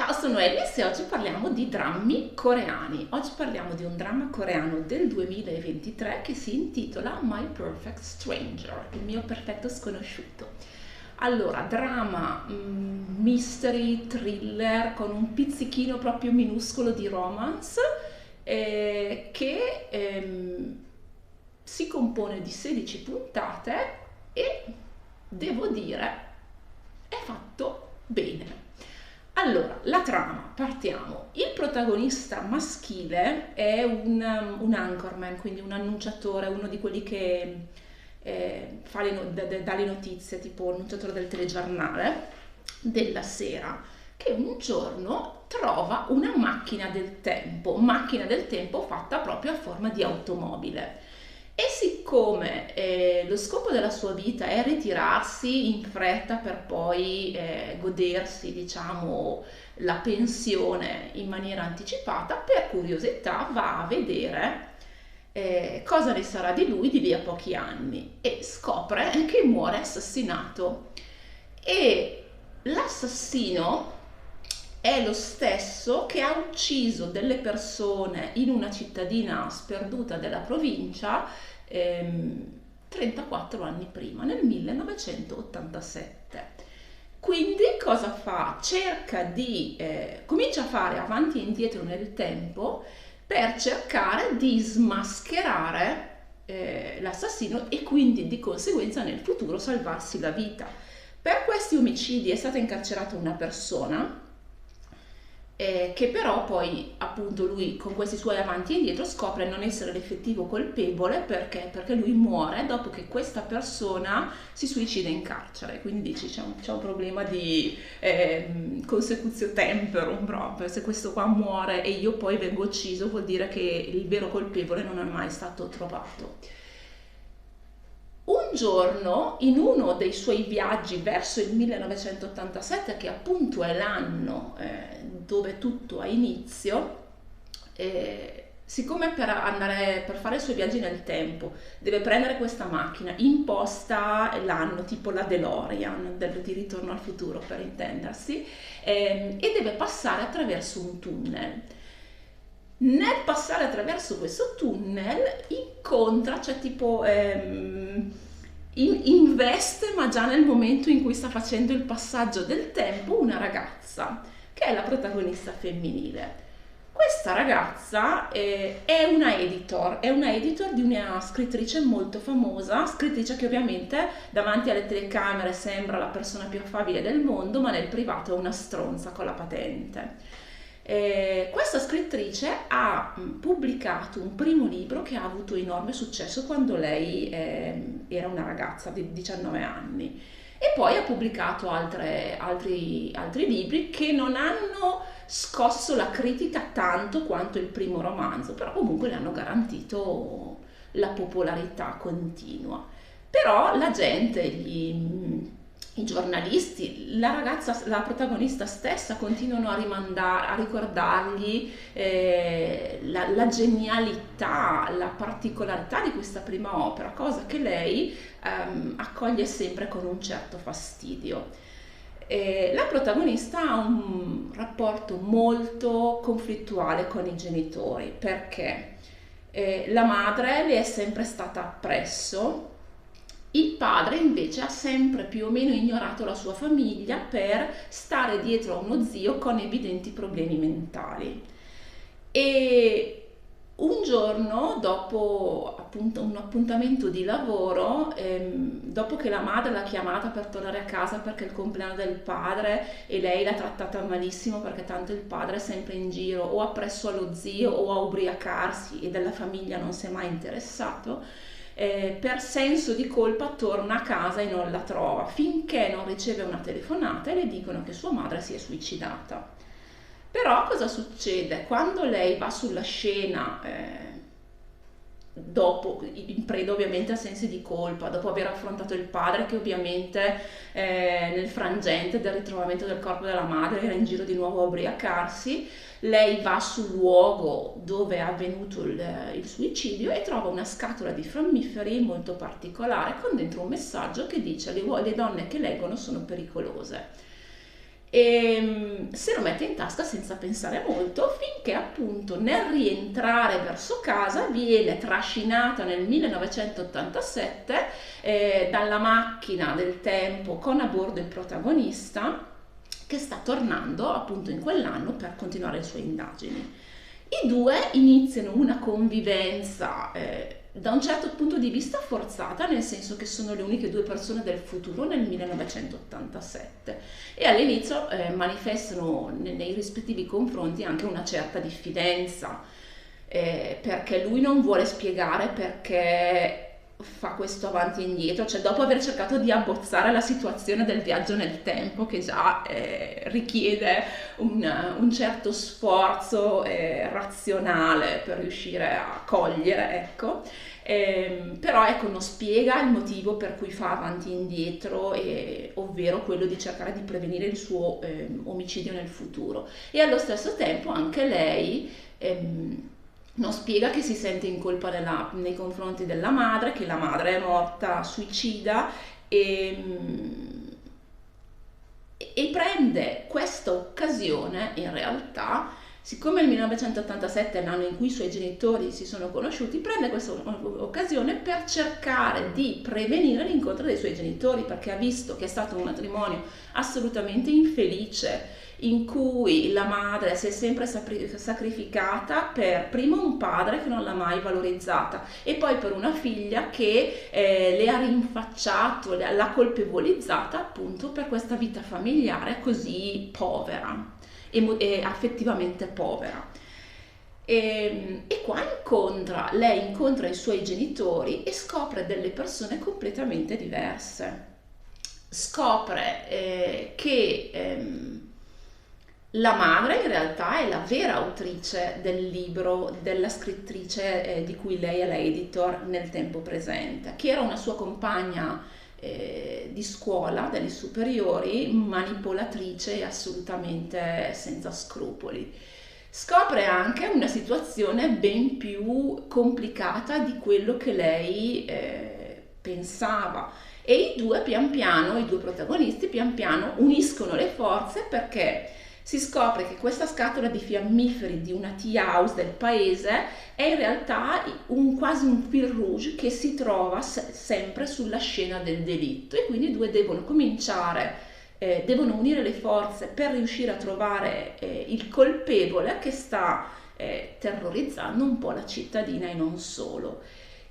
Ciao, sono Alice e oggi parliamo di drammi coreani. Oggi parliamo di un dramma coreano del 2023 che si intitola My Perfect Stranger, il mio perfetto sconosciuto. Allora, drama, mystery, thriller con un pizzichino proprio minuscolo di romance che si compone di 16 puntate e devo dire è fatto bene. Allora, la trama, partiamo. Il protagonista maschile è un anchorman, quindi un annunciatore, uno di quelli che dà le notizie, tipo annunciatore del telegiornale della sera, che un giorno trova una macchina del tempo fatta proprio a forma di automobile. E siccome lo scopo della sua vita è ritirarsi in fretta per poi godersi, diciamo, la pensione in maniera anticipata, per curiosità va a vedere cosa ne sarà di lui di lì a pochi anni e scopre che muore assassinato. E l'assassino è lo stesso che ha ucciso delle persone in una cittadina sperduta della provincia 34 anni prima, nel 1987. Quindi cosa fa? Cerca di comincia a fare avanti e indietro nel tempo per cercare di smascherare l'assassino e quindi di conseguenza nel futuro salvarsi la vita. Per questi omicidi è stata incarcerata una persona che però poi appunto lui con questi suoi avanti e indietro scopre non essere l'effettivo colpevole perché lui muore dopo che questa persona si suicida in carcere, quindi dici c'è un problema di consecutio temporum proprio, se questo qua muore e io poi vengo ucciso vuol dire che il vero colpevole non è mai stato trovato. Un giorno, in uno dei suoi viaggi verso il 1987, che appunto è l'anno dove tutto ha inizio, siccome per fare i suoi viaggi nel tempo deve prendere questa macchina imposta l'anno, tipo la DeLorean di Ritorno al futuro per intendersi, e deve passare attraverso un tunnel. Nel passare attraverso questo tunnel incontra, cioè tipo investe, ma già nel momento in cui sta facendo il passaggio del tempo, una ragazza che è la protagonista femminile. Questa ragazza è una editor di una scrittrice molto famosa, scrittrice che ovviamente davanti alle telecamere sembra la persona più affabile del mondo, ma nel privato è una stronza con la patente. Questa scrittrice ha pubblicato un primo libro che ha avuto enorme successo quando lei era una ragazza di 19 anni e poi ha pubblicato altri libri che non hanno scosso la critica tanto quanto il primo romanzo, però comunque le hanno garantito la popolarità continua. Però la gente, i giornalisti, la ragazza, la protagonista stessa continuano a ricordargli la genialità, la particolarità di questa prima opera, cosa che lei accoglie sempre con un certo fastidio. La protagonista ha un rapporto molto conflittuale con i genitori perché la madre le è sempre stata appresso. Il padre invece ha sempre più o meno ignorato la sua famiglia per stare dietro a uno zio con evidenti problemi mentali. E un giorno, dopo appunto un appuntamento di lavoro, dopo che la madre l'ha chiamata per tornare a casa perché è il compleanno del padre e lei l'ha trattata malissimo perché tanto il padre è sempre in giro o appresso allo zio o a ubriacarsi e della famiglia non si è mai interessato, per senso di colpa torna a casa e non la trova finché non riceve una telefonata e le dicono che sua madre si è suicidata. Però cosa succede? Quando lei va sulla scena, dopo, in preda ovviamente a sensi di colpa, dopo aver affrontato il padre che ovviamente nel frangente del ritrovamento del corpo della madre era in giro di nuovo a ubriacarsi, lei va sul luogo dove è avvenuto il suicidio e trova una scatola di fiammiferi molto particolare con dentro un messaggio che dice le donne che leggono sono pericolose. e se lo mette in tasca senza pensare molto, finché appunto nel rientrare verso casa viene trascinata nel 1987 dalla macchina del tempo con a bordo il protagonista che sta tornando appunto in quell'anno per continuare le sue indagini. I due iniziano una convivenza da un certo punto di vista forzata, nel senso che sono le uniche due persone del futuro nel 1987 e all'inizio manifestano nei rispettivi confronti anche una certa diffidenza, perché lui non vuole spiegare perché fa questo avanti e indietro, cioè dopo aver cercato di abbozzare la situazione del viaggio nel tempo che già richiede un certo sforzo razionale per riuscire a cogliere, ecco. Però ecco, non spiega il motivo per cui fa avanti e indietro, ovvero quello di cercare di prevenire il suo omicidio nel futuro. E allo stesso tempo anche lei non spiega che si sente in colpa nei confronti della madre, che la madre è morta suicida e prende questa occasione in realtà, siccome il 1987 è l'anno in cui i suoi genitori si sono conosciuti, prende questa occasione per cercare di prevenire l'incontro dei suoi genitori, perché ha visto che è stato un matrimonio assolutamente infelice, in cui la madre si è sempre sacrificata per prima un padre che non l'ha mai valorizzata e poi per una figlia che le ha rinfacciato, l'ha colpevolizzata appunto per questa vita familiare così povera e affettivamente povera. E qua lei incontra i suoi genitori e scopre delle persone completamente diverse. Scopre che la madre in realtà è la vera autrice del libro della scrittrice di cui lei è la editor nel tempo presente, che era una sua compagna di scuola, delle superiori, manipolatrice e assolutamente senza scrupoli. Scopre anche una situazione ben più complicata di quello che lei pensava. E i due protagonisti pian piano uniscono le forze perché si scopre che questa scatola di fiammiferi di una tea house del paese è in realtà quasi un fil rouge che si trova sempre sulla scena del delitto e quindi i due devono devono unire le forze per riuscire a trovare il colpevole che sta terrorizzando un po' la cittadina e non solo.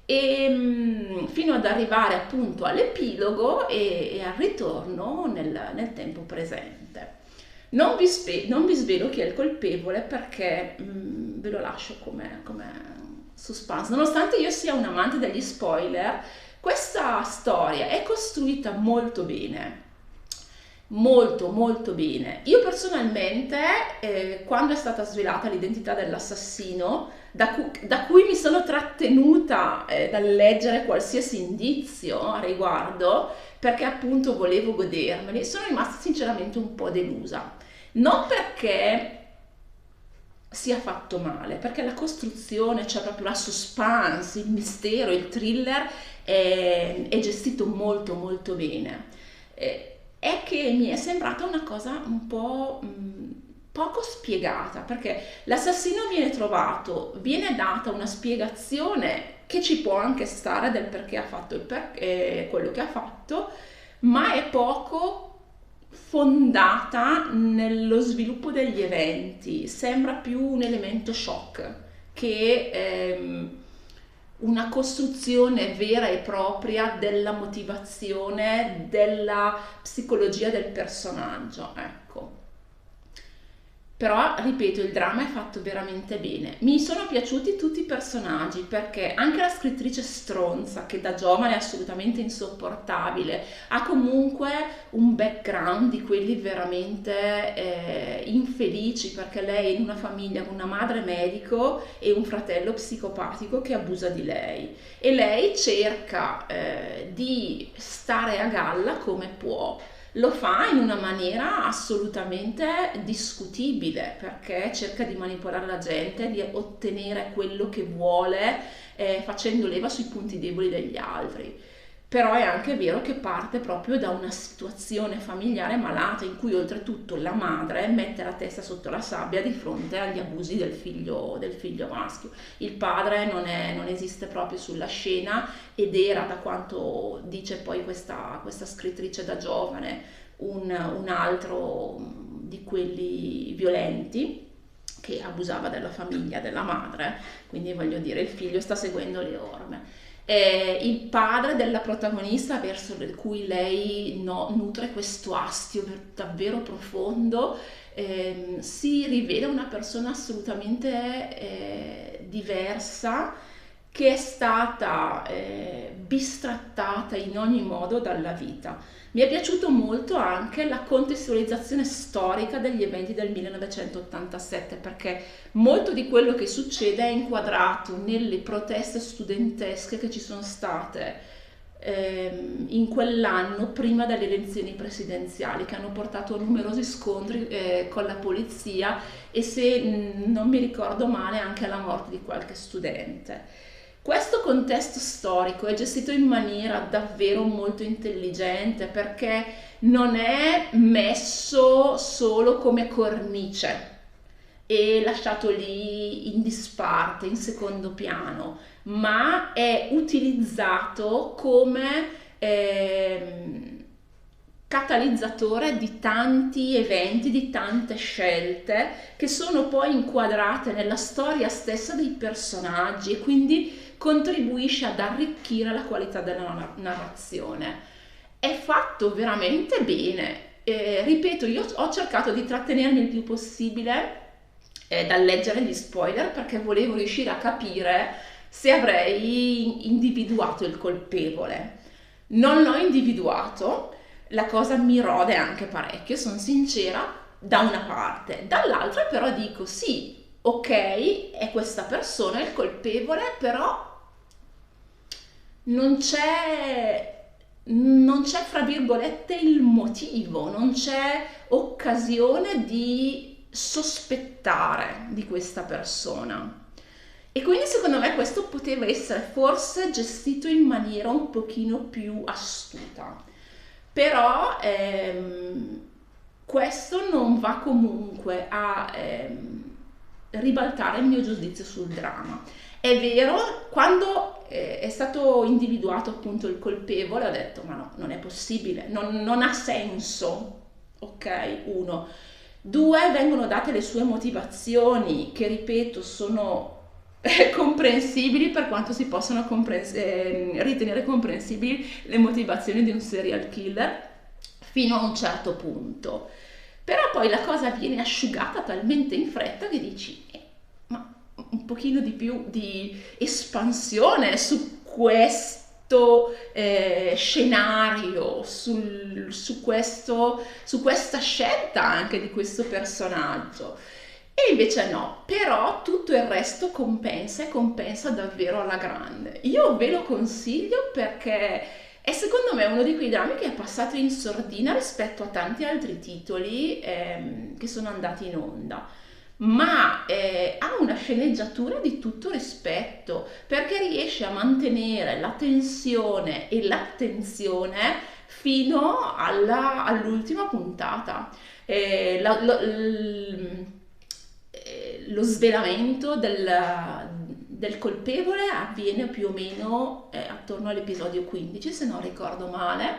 Fino ad arrivare appunto all'epilogo e al ritorno nel tempo presente. Non vi svelo chi è il colpevole perché ve lo lascio come suspense. Nonostante io sia un amante degli spoiler, questa storia è costruita molto bene. Molto molto bene. Io personalmente quando è stata svelata l'identità dell'assassino, da cui mi sono trattenuta dal leggere qualsiasi indizio a riguardo, perché appunto volevo godermeli, sono rimasta sinceramente un po' delusa. Non perché sia fatto male, perché la costruzione, cioè proprio la suspense, il mistero, il thriller è gestito molto molto bene. È che mi è sembrata una cosa un po' poco spiegata, perché l'assassino viene trovato, viene data una spiegazione che ci può anche stare del perché ha fatto quello che ha fatto, ma è poco fondata nello sviluppo degli eventi, sembra più un elemento shock che una costruzione vera e propria della motivazione, della psicologia del personaggio, ecco. Però, ripeto, il dramma è fatto veramente bene. Mi sono piaciuti tutti i personaggi perché anche la scrittrice stronza, che da giovane è assolutamente insopportabile, ha comunque un background di quelli veramente infelici, perché lei è in una famiglia con una madre medico e un fratello psicopatico che abusa di lei. E lei cerca di stare a galla come può. Lo fa in una maniera assolutamente discutibile perché cerca di manipolare la gente, di ottenere quello che vuole, facendo leva sui punti deboli degli altri. Però è anche vero che parte proprio da una situazione familiare malata in cui oltretutto la madre mette la testa sotto la sabbia di fronte agli abusi del figlio maschio. Il padre non esiste proprio sulla scena ed era, da quanto dice poi questa scrittrice da giovane, un altro di quelli violenti che abusava della famiglia, della madre, quindi voglio dire il figlio sta seguendo le orme. Il padre della protagonista verso cui lei nutre questo astio davvero profondo, si rivela una persona assolutamente diversa, che è stata bistrattata in ogni modo dalla vita. Mi è piaciuto molto anche la contestualizzazione storica degli eventi del 1987, perché molto di quello che succede è inquadrato nelle proteste studentesche che ci sono state in quell'anno prima delle elezioni presidenziali, che hanno portato a numerosi scontri con la polizia e, se non mi ricordo male, anche alla morte di qualche studente. Questo contesto storico è gestito in maniera davvero molto intelligente, perché non è messo solo come cornice e lasciato lì in disparte, in secondo piano, ma è utilizzato come catalizzatore di tanti eventi, di tante scelte che sono poi inquadrate nella storia stessa dei personaggi, e quindi contribuisce ad arricchire la qualità della narrazione. È fatto veramente bene. Ripeto, io ho cercato di trattenermi il più possibile dal leggere gli spoiler, perché volevo riuscire a capire se avrei individuato il colpevole. Non l'ho individuato, la cosa mi rode anche parecchio, sono sincera, da una parte. Dall'altra però dico sì, ok, è questa persona il colpevole, però non c'è fra virgolette il motivo, non c'è occasione di sospettare di questa persona. E quindi secondo me questo poteva essere forse gestito in maniera un pochino più astuta. Però questo non va comunque a ribaltare il mio giudizio sul dramma. È vero, quando è stato individuato appunto il colpevole, ho detto ma no, non è possibile, non ha senso, ok? Uno. Due, vengono date le sue motivazioni, che ripeto sono comprensibili per quanto si possano ritenere comprensibili le motivazioni di un serial killer fino a un certo punto. Però poi la cosa viene asciugata talmente in fretta che dici ma un pochino di più di espansione su questo scenario, su questa scelta anche di questo personaggio. E invece no, però tutto il resto compensa, e compensa davvero alla grande. Io ve lo consiglio perché è secondo me uno di quei drammi che è passato in sordina rispetto a tanti altri titoli che sono andati in onda, ma ha una sceneggiatura di tutto rispetto, perché riesce a mantenere la tensione e l'attenzione fino all'ultima puntata. Lo svelamento del colpevole avviene più o meno attorno all'episodio 15, se non ricordo male,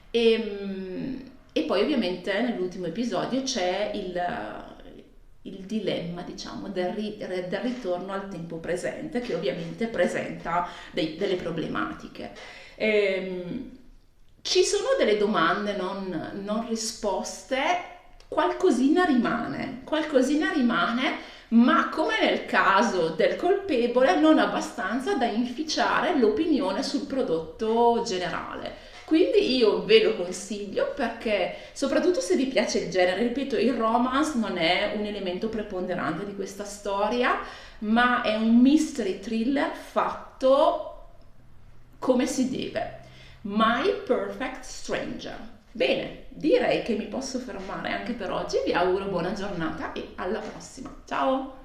e poi ovviamente nell'ultimo episodio c'è il dilemma, diciamo, del ritorno al tempo presente, che ovviamente presenta delle problematiche. Ci sono delle domande non risposte. Qualcosina rimane, ma come nel caso del colpevole non abbastanza da inficiare l'opinione sul prodotto generale. Quindi io ve lo consiglio, perché soprattutto se vi piace il genere, ripeto, il romance non è un elemento preponderante di questa storia, ma è un mystery thriller fatto come si deve. My Perfect Stranger. Bene, direi che mi posso fermare anche per oggi, vi auguro buona giornata e alla prossima. Ciao!